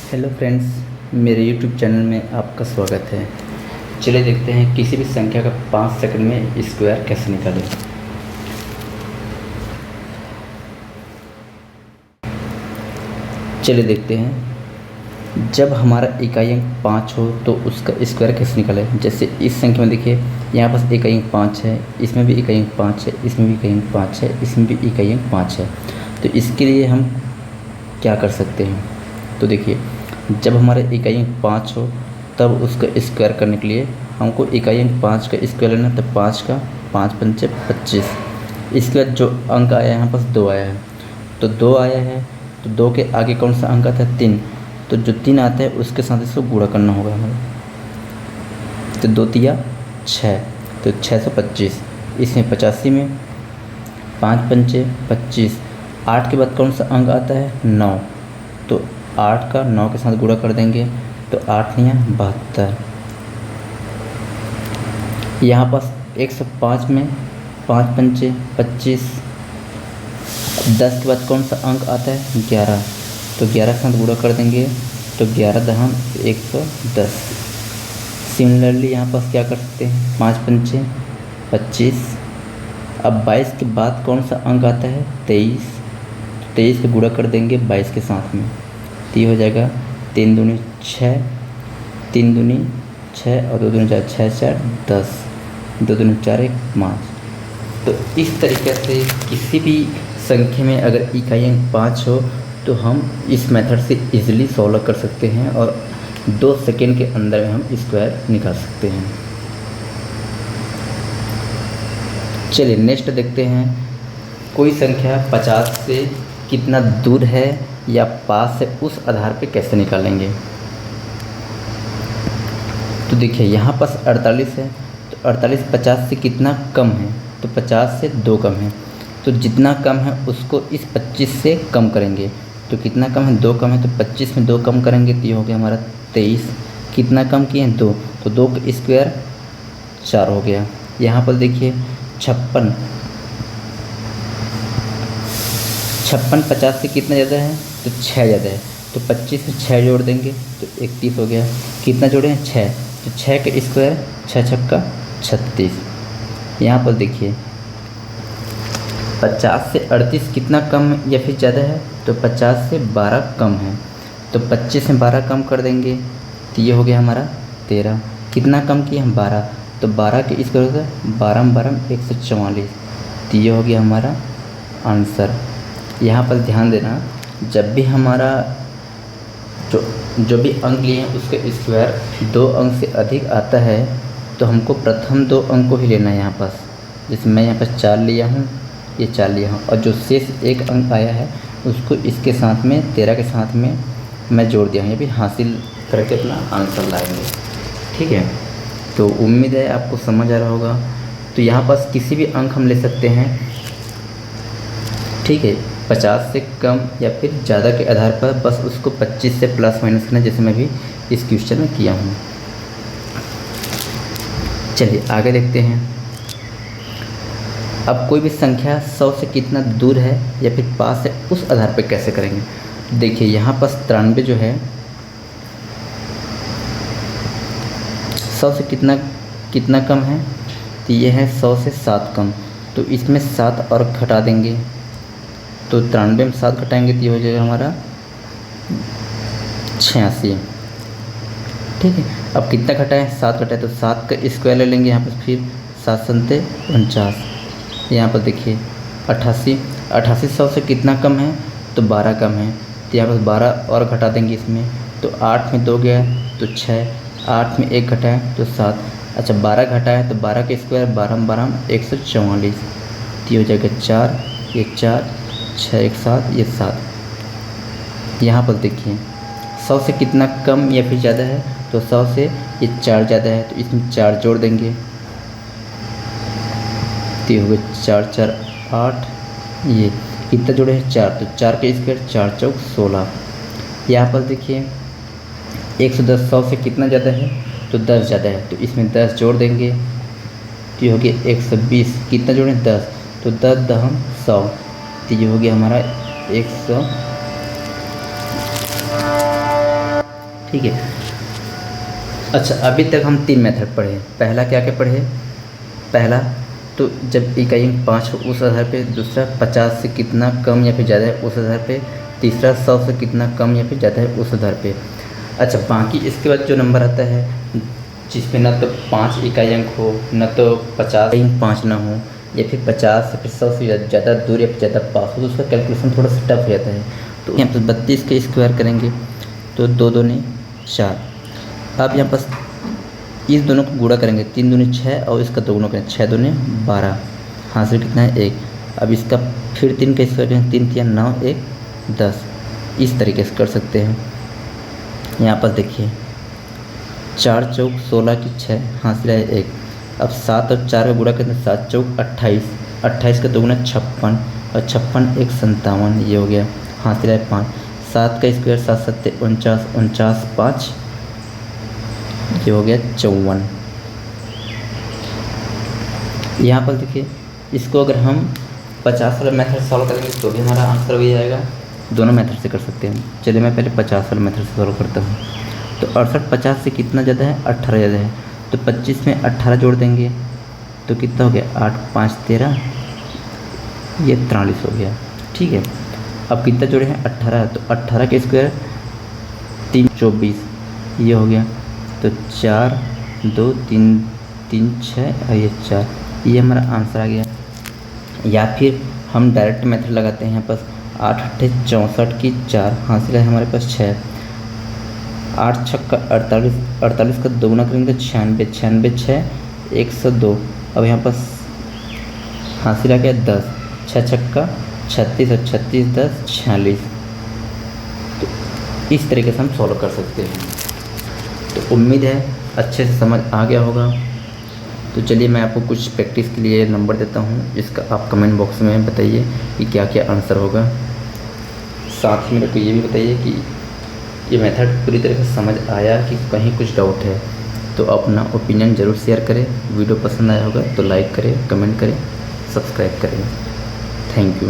Hello friends, मेरे YouTube channel में आपका स्वागत है। चलिए देखते हैं किसी भी संख्या का 5 सेकंड में स्क्वायर कैसे निकालें। चलिए देखते हैं, जब हमारा इकाई अंक 5 हो तो उसका स्क्वायर कैसे निकालें। जैसे इस संख्या में देखिए, यहाँ पास इकाई अंक 5 है, इसमें भी इकाई अंक 5 है, इसमें भी इकाई अंक 5 है, इसमें भी इकाई अंक 5 है। तो इसके लिए हम क्या कर सकते हैं, तो देखिए, जब हमारे इकाई अंक 5 हो तब उसका स्क्वायर करने के लिए हमको इकाई अंक 5 का स्क्वायर लेना। तो 5 का 5 पंचे 25। इसके बाद जो अंक आया है, यहाँ पास 2 आया है, तो 2 आया है, तो 2 के आगे कौन सा अंक आता है? 3। तो जो 3 आता है उसके साथ इसको गुणा करना होगा हमें। तो 2 तिया 6, तो 625। इसमें 85 में 5 पंचे 25। 8 के बाद कौन सा अंक आता है? 9। तो 8 का 9 के साथ गुणा कर देंगे, तो 8 9 72। यहाँ पास 105 में 5 पंचे 25। 10 के बाद कौन सा अंक आता है? 11। तो 11 के साथ गुणा कर देंगे, तो 11 दहम 110। सिमिलरली यहाँ पास क्या कर सकते हैं? 5 पंचे 25। अब 22 के बाद कौन सा अंक आता है? 23। 23 को गुणा कर देंगे 22 के साथ में, तो ये हो जाएगा 3 दूनी 6, 3 दूनी 6 और 2 दूनी 4, 6 4 10, 2 दूनी 4 1 5। तो इस तरीके से किसी भी संख्या में अगर इकाई अंक 5 हो तो हम इस मेथड से इजीली सॉल्व कर सकते हैं और 2 सेकेंड के अंदर में हम स्क्वायर निकाल सकते हैं। चलिए नेक्स्ट देखते हैं, कोई संख्या 50 से कितना दूर है या पास है, उस आधार पे कैसे निकालेंगे। तो देखिए, यहाँ पास 48 है, तो 48 50 से कितना कम है? तो 50 से 2 कम है। तो जितना कम है उसको इस 25 से कम करेंगे। तो कितना कम है? 2 कम है, तो 25 में 2 कम करेंगे, तो ये हो गया हमारा 23। कितना कम किए हैं? 2। तो 2 का स्क्वायर 4 हो गया। यहाँ पर देखिए 56 50 से कितना ज़्यादा है? तो 6 ज़्यादा है। तो 25 में 6 जोड़ देंगे, तो 31 हो गया। कितना जोड़े हैं? 6। तो 6 का स्क्वायर 6 छक्का 36। यहाँ पर देखिए 50 से 38 कितना कम या फिर ज़्यादा है? तो 50 से 12 कम है। तो 25 में 12 कम कर देंगे, तो ये हो गया हमारा 13। कितना कम किए हम? 12। तो 12 के स्क्वायर होगा 12 12 144। तो ये हो गया हमारा आंसर। यहाँ पर ध्यान देना, जब भी हमारा जो भी अंक लिए हैं उसके स्क्वायर 2 अंक से अधिक आता है तो हमको प्रथम 2 अंक को ही लेना है। यहाँ पास जैसे मैं यहाँ पर 4 लिया हूँ, ये 4 लिया हूँ, और जो शेष 1 अंक आया है उसको इसके साथ में 13 के साथ में मैं जोड़ दिया हूँ। ये भी हासिल करके अपना आंसर लाएंगे। ठीक है, तो उम्मीद है आपको समझ आ रहा होगा। तो यहाँ पास किसी भी अंक हम ले सकते हैं। ठीक है, 50 से कम या फिर ज़्यादा के आधार पर बस उसको 25 से प्लस माइनस करना, जैसे मैं भी इस क्वेश्चन में किया हूँ। चलिए आगे देखते हैं। अब कोई भी संख्या 100 से कितना दूर है या फिर पास है, उस आधार पर कैसे करेंगे। देखिए यहाँ पास 93 जो है 100 से कितना कम है? तो ये है 100 से 7 कम। तो इसमें 7 और घटा देंगे, तो 93 में 7 घटाएंगे तो ये हो जाएगा हमारा 86। ठीक है, अब कितना घटाएं? 7 घटाए, तो 7 का स्क्वायर ले लेंगे। यहाँ पर फिर 7 सत्ते 49। यहाँ पर देखिए 88 100 से कितना कम है? तो 12 कम है। तो यहाँ पर 12 और घटा देंगे इसमें, तो 8 में 2 गया तो 6, 8 में 1 घटाएँ तो 7। अच्छा 12 घटाएँ तो 12 के स्क्वायर 12 12 144। तो ये हो जाएगा 4, ये 4 6 1 7, ये 7। यहाँ पर देखिए 100 से कितना कम या फिर ज़्यादा है? तो 100 से ये 4 ज़्यादा है, तो इसमें 4 जोड़ देंगे, तो ये हो गए 4 4 8। ये कितना जोड़े हैं? 4। तो 4 के स्क्वायर 4 चौक 16। यहाँ पर देखिए 110 100 से कितना ज़्यादा है? तो 10 ज़्यादा है, तो इसमें 10 जोड़ देंगे, तो ये हो गया 120। कितना जोड़े? 10। तो 10 दहम 100, तो ये हो गया हमारा 100। ठीक है। अच्छा, अभी तक हम 3 मेथड पढ़े। पहला क्या क्या पढ़े? पहला तो जब इकाई अंक 5 हो उस आधार पे, दूसरा 50 से कितना कम या फिर ज़्यादा है उस आधार पे, तीसरा 100 से कितना कम या फिर ज़्यादा है उस आधार पे। अच्छा, बाकी इसके बाद जो नंबर आता है जिसमें ना तो 5 इकाई अंक हो, ना तो 50 इकाई अंक 5 ना हो, या फिर 50 या फिर 100 से ज़्यादा दूर या फिर ज़्यादा पास हो, तो उसका कैलकुलेशन थोड़ा सा टफ हो जाता है। तो यहाँ पर 32 का स्क्वायर करेंगे तो 2 दूनी 4। अब यहाँ पर इस दोनों को गुणा करेंगे, 3 दूनी 6 और इसका दोनों करेंगे 6 दूनी 12, हासिल कितना है 1। अब इसका फिर 3 का स्क्वायर करेंगे, 3 3 9 1 10। इस तरीके से कर सकते हैं। यहाँ पर देखिए 4 चौक 16 की 6, हासिल है 1। अब 7 और 4 का गुणा करेंगे, 7 चौक 28, 28 का दोगुना 56 और 56 1 57, ये हो गया, हासिल है 5। 7 का स्क्वायर 7 7 49, 49 5, ये हो गया 54। यहाँ पर देखिए इसको अगर हम 50 वाला मेथड सॉल्व करेंगे तो भी हमारा आंसर वही आएगा। दोनों मेथड से कर सकते हैं। चलिए मैं पहले 50 वाला मेथड से सॉल्व करता हूँ। तो 68 50 से कितना ज़्यादा है? 18 ज़्यादा है। तो 25 में 18 जोड़ देंगे तो कितना हो गया? 8 5 13, ये 43 हो गया। ठीक है, अब कितना जोड़े हैं? 18, तो 18 के स्क्वायर 3 24, ये हो गया। तो 4 2 3 3 6 और ये 4, ये हमारा आंसर आ गया। या फिर हम डायरेक्ट मेथड लगाते हैं। यहाँ पर 8 8 64 की 4, हासिल है हमारे पास 6। 8 छक्का 48, 48 का दोगुना करेंगे तो 96, 96 6 102। अब यहाँ पर हासिल आ गया 10, 6 छक्का 36 और 36 10 46। तो इस तरीके से हम सॉल्व कर सकते हैं। तो उम्मीद है अच्छे से समझ आ गया होगा। तो चलिए मैं आपको कुछ प्रैक्टिस के लिए नंबर देता हूँ, इसका आप कमेंट बॉक्स में बताइए कि क्या क्या आंसर होगा। साथ ही मेरे को ये भी बताइए कि ये मेथड पूरी तरह से समझ आया कि कहीं कुछ डाउट है। तो अपना ओपिनियन ज़रूर शेयर करें। वीडियो पसंद आया होगा तो लाइक करें, कमेंट करें, सब्सक्राइब करें। Thank you.